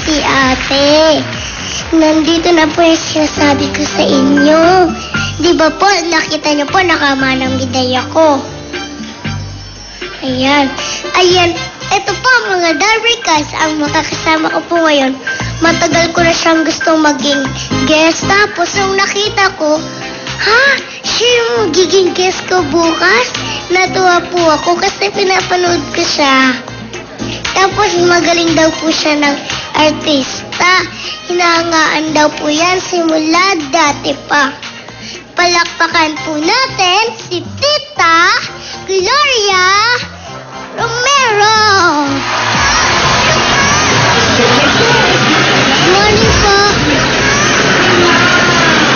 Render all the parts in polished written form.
si ate. Nandito na po yung sinasabi ko sa inyo. Di ba po, nakita niyo po, nakamanang bidaya ko. Ayan. Ayan. Ito po mga Darbricas, ang makakasama ko po ngayon. Matagal ko na siyang gustong maging guest. Tapos nung nakita ko, siya yung magiging guest ko bukas. Natuwa po ako kasi pinapanood ko siya. Tapos magaling daw po siya ng artista. Hinahangaan daw po yan simula dati pa. Palakpakan po natin si Tita Gloria Romero. Morning po.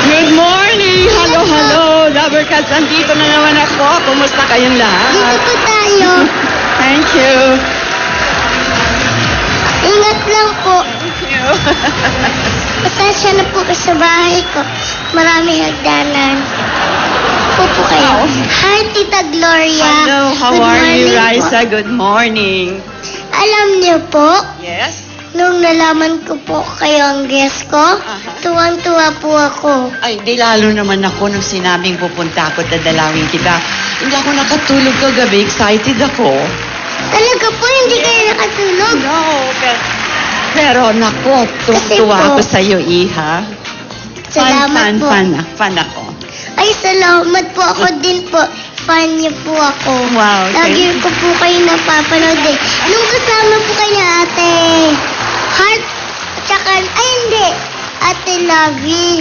Good morning! Hello, hello! Lovercats, andito na naman ako. Kumusta kayong lahat? Dito po tayo. Thank you. Ingat lang po. Thank you. Pasensya na po sa bahay ko. Maraming hagdanan. Po kayo. Hi, Tita Gloria. Hello, how Good are you, morning Raisa? po. Good morning. Alam niyo po, Yes? nung nalaman ko po kayo ang guest ko, tuwang-tuwa po ako. Ay, di lalo naman ako nung sinabing pupunta ako, dadalawin kita. Hindi ako nakatulog kagabi. Excited ako. Talaga po, hindi kayo nakatulog. No, pero naku, tuwa po- ako sa'yo, Iha. Salamat po. Fan ako. Ay, salamat po. Ako din po. Fan niyo po ako. Wow, Lagi ko po kayo napapanood eh. Nung kasama po kayo na ate Heart, tsaka, ay hindi, ate Lovey.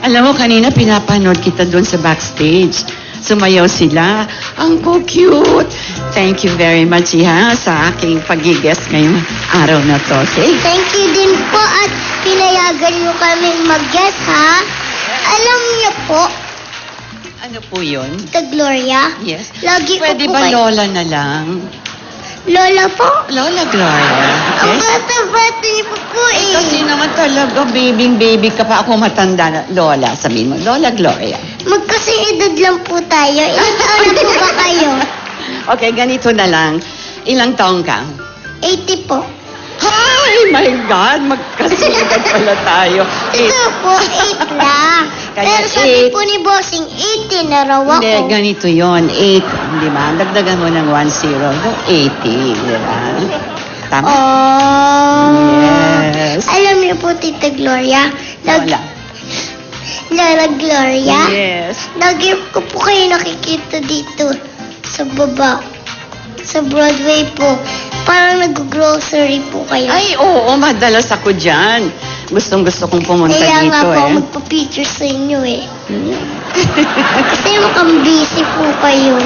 Alam mo, kanina pinapanood kita doon sa backstage. Sumayaw sila. Ang cute. Thank you very much, Iha, sa aking pag-guest ngayong araw na to. Okay? Thank you din po at pinayagan niyo kaming mag-guest ha. Alam niyo po, Ano po yun? Tita Gloria, Yes. lagi ko Pwede po ba kayo... Lola na lang? Lola po? Lola Gloria. Ang Okay? bata-bata niyo po eh. Kasi naman talaga, baby ka pa. Ako matanda na. Lola, sabihin mo. Lola Gloria. Magkasing edad lang po tayo. Ilang taon na po ba kayo? Okay, ganito na lang. Ilang taong ka? 80 po. Hi! My God! Magkasikat pala tayo. Ito po, 8 lang. Kaya Pero sabi 8. po ni Bossing, 80 na raw ako. Hindi, ganito yon 8, di ba? Dagdagan mo ng 1 0. 80, di ba? Tama? Oh. Yes. Alam niyo po, Tita Gloria, Lola. Lola Gloria, Yes. lagi ko po kayo nakikita dito sa baba. Sa Broadway po. Parang nag-grocery po kayo. Ay, oo, madalas ako dyan. Gustong-gusto kong pumunta Kaya dito nga po, eh. magpa-picture sa inyo eh. Kasi mukhang busy po kayo.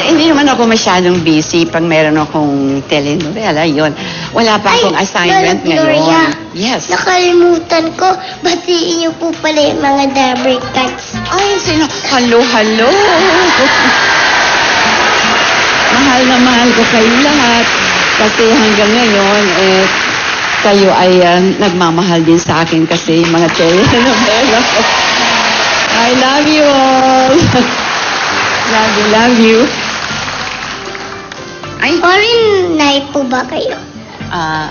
Hindi naman ako masyadong busy pag meron akong telenovela. Yun. Wala pa akong assignment Lola Gloria, ngayon. Yes. nakalimutan ko, batiin niyo po pala yung mga Darbricats. Ay, sino? Hello. Mahal na mahal ko kayong lahat. Kasi hanggang ngayon, kayo ay nagmamahal din sa akin kasi yung mga telenovela ko. I love you all. love you. Ay, Foreigner po ba kayo?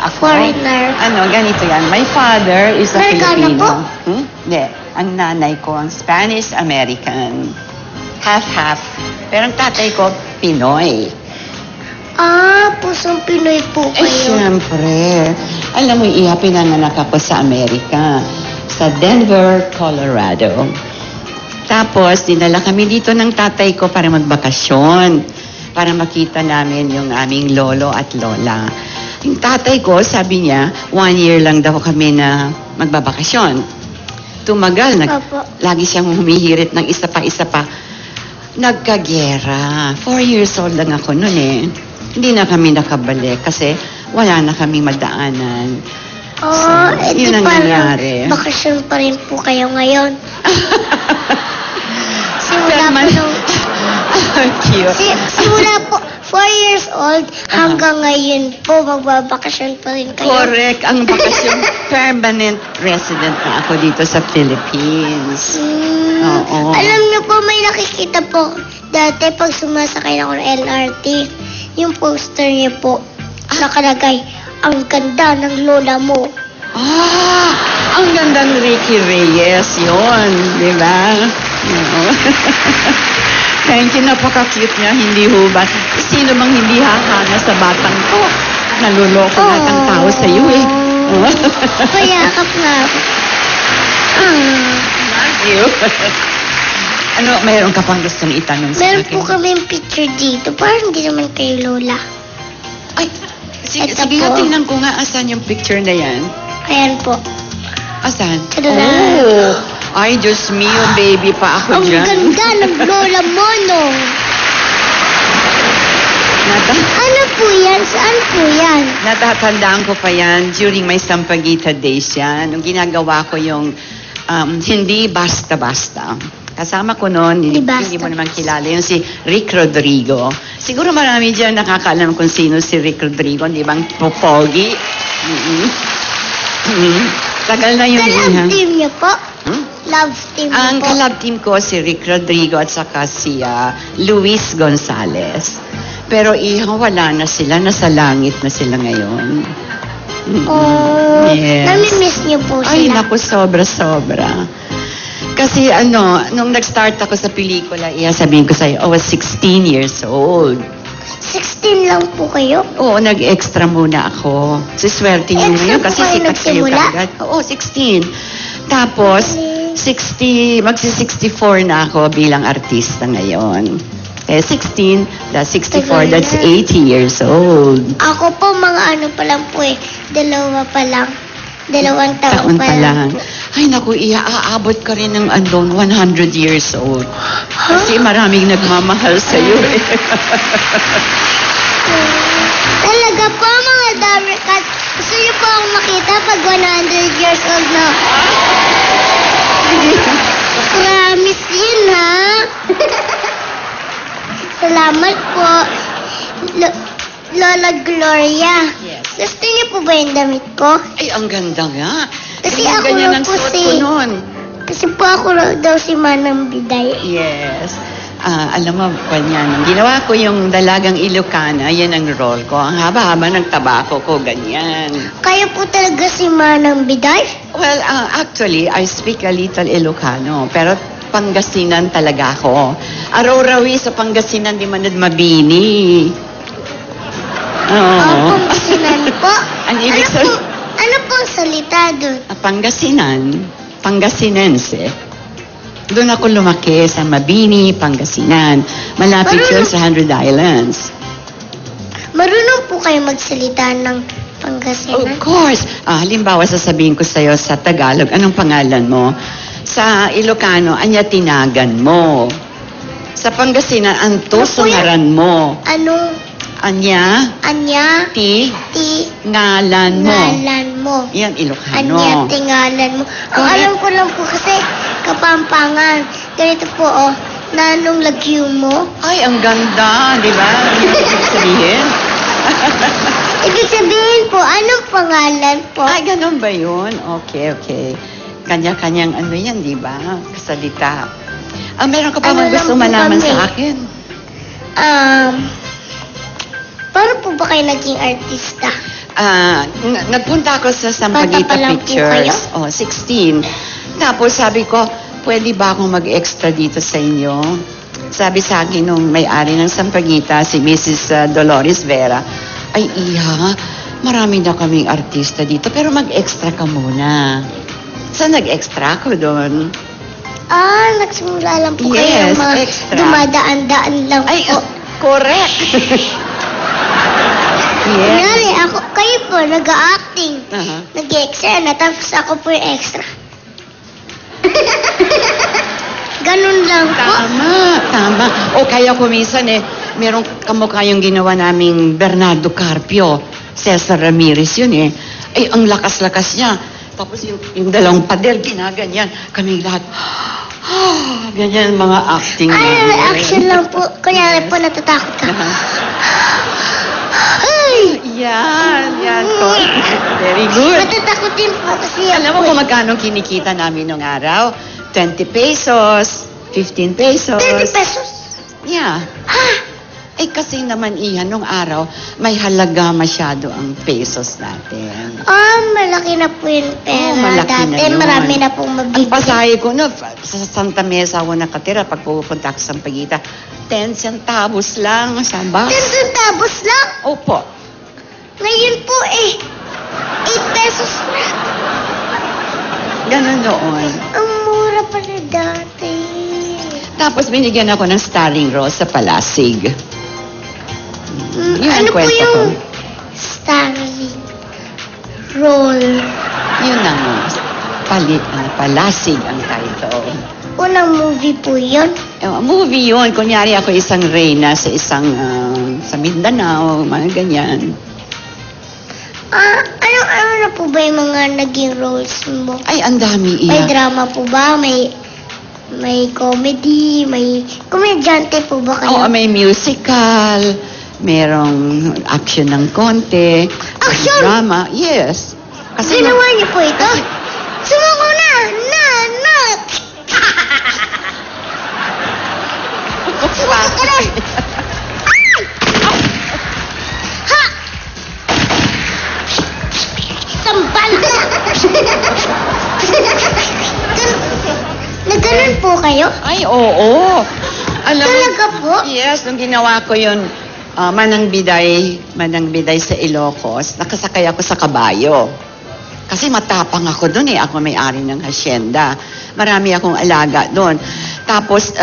ako. Foreigner. Ganito yan. My father is a Amerikano Filipino. po? Hindi. Ang nanay ko, Spanish-American. Half-half. Pero ang tatay ko, Pinoy. Pusong Pinoy po Eh, kayo. siyempre. Alam mo, Iha, pinanganak ako sa Amerika. Sa Denver, Colorado. Tapos, dinala kami dito ng tatay ko para magbakasyon. Para makita namin yung aming lolo at lola. Yung tatay ko, sabi niya, 1 year lang daw kami na magbabakasyon. Tumagal, Opo. lagi siyang humihirit ng isa pa. Nagkagera. 4 years old lang ako noon eh. Hindi na kami nakabalik kasi wala na kami madaanan. Yun ang nangyari. Bakasyon pa rin po kayo ngayon. Simula po Naman. nung... Cute. Simula po, 4 years old, hanggang ngayon po, magbabakasyon pa rin kayo. Correct. Ang bakasyon, permanent resident na ako dito sa Philippines. Oo. Alam niyo po, may nakikita po dati pag sumasakay ako ng LRT, yung poster niyo po, nakalagay, ang ganda ng lola mo. Ah, ang ganda ng Ricky Reyes yun, di ba? Oo. Thank you, napaka-cute niya, hindi ho ba? Sino bang hindi hahanga sa batang ko? Naluloko lahat ang tao sa iyo eh. Payakap nga ako. Love you. Ano, mayroon ka pang gustong itanong sa Meron akin? po kami picture dito. Parang hindi naman kayo lola. Ay, sige, Ito sige po. nga, tingnan ko nga asan yung picture na yan. Ayan po. Asan? Tada! Oh, ay, Diyos mio, baby pa ako Ang dyan. ganda ng lola mo, no? Ano po yan? Saan po yan? Natatandaan ko pa yan during my Sampaguita days yan. Nung ginagawa ko yung hindi basta-basta. Kasama ko noon, Hindi hindi basta. mo naman kilala, yung si Rick Rodrigo. Siguro marami dyan nakakaalam kung sino si Rick Rodrigo, di ba? Ang popogi. Tagal na yun. Ka-love team niyo po? Hmm? Love team niyo Ang po? kalab team ko si Rick Rodrigo at saka si Luis Gonzalez. Pero wala na sila. Nasa langit na sila ngayon. Oh, Yes. nami-miss niyo po Ay, sila. naku, sobra-sobra. Kasi nung nag-start ako sa pelikula, sabihin ko sa'yo, I was 16 years old. 16 lang po kayo? Oo, nag-extra muna ako. Siswerte niyo Extra ngayon po kasi kayo sikat kayo nagsimula? kagad. Oo, 16. Tapos, magsi-64 na ako bilang artista ngayon. Eh, 16, that's 64, that's 80 years old. Ako po, mga ano pa lang po eh. Dalawa pa lang. 2 taon pa lang. Ay, naku, aabot ka rin ng 100 years old. Kasi maraming nagmamahal sa'yo eh. Talaga po, mga Damercats. Gusto niyo po akong makita pag 100 years old na ako? Promise yun, ha? Salamat po. Lola Gloria. Yes. Gusto niyo po ba yung damit ko? Ay, ang ganda nga. Kasi Ganyan- ako ganyan lang ang po suot si- ko noon. Kasi po ako daw si Manang Biday. Yes. Alam mo, kanyan, ginawa ko yung dalagang Ilocana, yan ang role ko. Ang haba-haba ng tabako ko, ganyan. Kayo po talaga si Manang Biday? Well, actually, I speak a little Ilocano, pero Pangasinan talaga ako. Araw-rawi sa Pangasinan, di manad mabini. Oo. Pangasinan po. Ang ibig sabihin- Ano pong salita doon? Pangasinan, Pangasinense. Doon ako lumaki sa Mabini, Pangasinan. Malapit yun sa 100 Islands. Marunong po kayo magsalita ng Of Pangasinan? course. Halimbawa, sasabihin ko sa'yo sa Tagalog, anong pangalan mo? Sa Ilocano, anya tinagan mo. Sa Pangasinan, anto Ano po yan? sungaran mo. Anong Anya, anya ti, ti ngalan mo. ngalan mo? Yan, Ilocano. Anya tingalan mo? Ang Correct. alam ko lang po kasi Kapampangan. Ganito po, oh. Nanong lagyo mo? Ay, ang ganda, di ba? Ano yung ibig sabihin? Ibig sabihin po, anong pangalan po? Ay, ganun ba yun? Okay, okay. Kanya-kanyang ano yan, di ba? Kasalita. Meron ka pa Ano bang lang gusto po malaman kami? sa akin? Paano po ba kayo naging artista? Nagpunta ako sa Bata Sampaguita pa lang po Pictures. 16. Tapos sabi ko, pwede ba akong mag-extra dito sa inyo? Sabi sa akin nung may-ari ng Sampaguita, si Mrs. Dolores Vera, ay iha, marami na kaming artista dito, pero mag-extra ka muna. So nag-extra ako doon. Nagsimula lang po Yes, kayo mga extra. dumadaan-daan lang Ay, po. correct. Yes. Kunyari, kayo po, nag-acting. Aha. Nag-extra na, tapos ako po yung extra. Ganun lang po. Tama. O kaya kuminsan merong kamukha yung ginawa naming Bernardo Carpio. Cesar Ramirez yun eh. Ay, ang lakas-lakas niya. Tapos yung dalawang pader, ginaganyan. Kaming lahat, ganyan mga acting. namin. Action lang po. Kunyari po, natatakot ka. Ay! Yan. Very good. Matatakotin po kasi Alam mo ako. kung magkano kinikita namin nung araw? 20 pesos, 15 pesos. 30 pesos. Yeah. Ha? Eh kasi naman iyan, nung araw, may halaga masyado ang pesos natin. Malaki na po yung pera. malaki na Dati, yun. marami na pong Ang mabibili. pasahe ko no, sa Santa Mesa ako nakatira pag pupunta ako sa Sampaguita, 10 centavos lang sa 10 bus. centavos lang. Opo. Ngayon po 8 pesos na. Ganun noon. Ang mura pala dati. Tapos binigyan ako ng starring role sa Palasig. Yun ang Ano po kwento ko. yung starring role? Yun ang Palasig ang title. Unang movie po yun. Movie yun. Kunyari ako isang reyna sa isang sa Mindanao, mga ganyan. Ano na po ba yung mga naging roles mo? Ay, ang dami May iya. drama po ba? May comedy? May komedyante po ba kayo? Oo, may musical, merong action ng konti. Action? Drama, yes. Kasi Ginawa niyo po ito? Sumuko na! Sumuko ka na! Ha! Sambal ka! Nagganon po kayo? Ay, oo. Alam mo, Talaga po? yes, nung ginawa ko yun, Manang Biday sa Ilocos, nakasakay ako sa kabayo. Kasi matapang ako doon ako may-ari ng hacienda. Marami akong alaga doon. Tapos,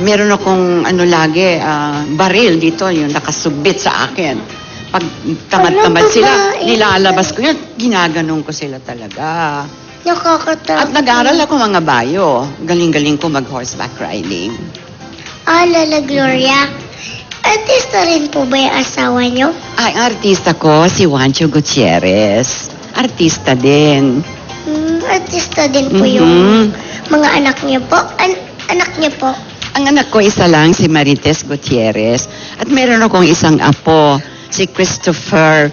meron akong lagi, baril dito, yung nakasubit sa akin. Pag tamad-tamad Alam ko sila, ba, nilalabas ko yun, ginaganong ko sila talaga. Nakakatakot. At nag-aral ako mga bayo. Galing-galing ko mag-horseback riding. Lala Gloria. Artista rin po ba yung asawa niyo? Ay, ang artista ko, si Juancho Gutierrez. Artista din. Artista din po Mhm. yung mga anak niyo po. Anak niyo po. Ang anak ko isa lang, si Marites Gutierrez. At meron akong isang apo, si Christopher.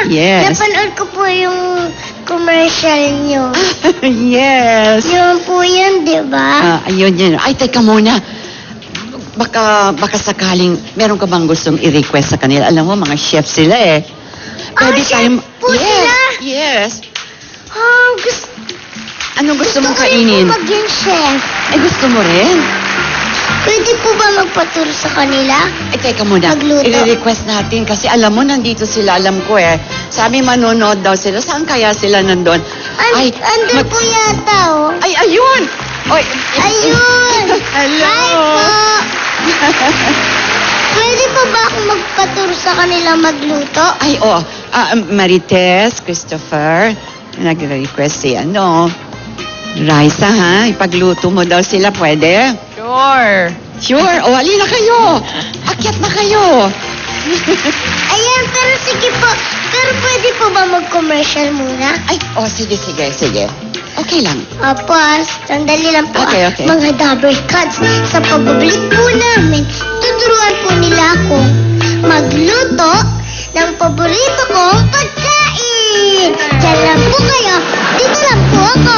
Yes. Napanood ko po yung commercial niyo. Yes. Yun po yun, di ba? Ayun yun. Ay, teka muna. Baka sakaling, meron ka bang gustong i-request sa kanila? Alam mo, mga chef sila eh. Chef po yes, sila? yes. Gusto Anong gusto mong ko rin kainin? po maging chef. Gusto mo rin? Pwede po ba magpaturo sa kanila? Teka muna. Magluto. I-request natin kasi alam mo, nandito sila. Alam ko eh. Sabi manonood daw sila. Saan kaya sila nandun? Andun po yata, oh. Ay, ayun! Oy, Ayun! Hello! Hi po! Pwede po ba akong magpaturo sa kanila magluto? Ay, Marites, Christopher, nag-request si Raisa, ha? Ipagluto mo daw sila, pwede? Sure. Sure. Halina kayo. Akyat na kayo. Ayan, pero sige po. Pero pwede po ba mag-commercial muna? Ay, sige. Okay lang. Sandali lang po. Okay. Mga Dabber Cats, sa pababalik po namin, tuturuan po nila akong magluto ng paborito kong pagkain. Diyan lang po kayo. Dito lang po ako.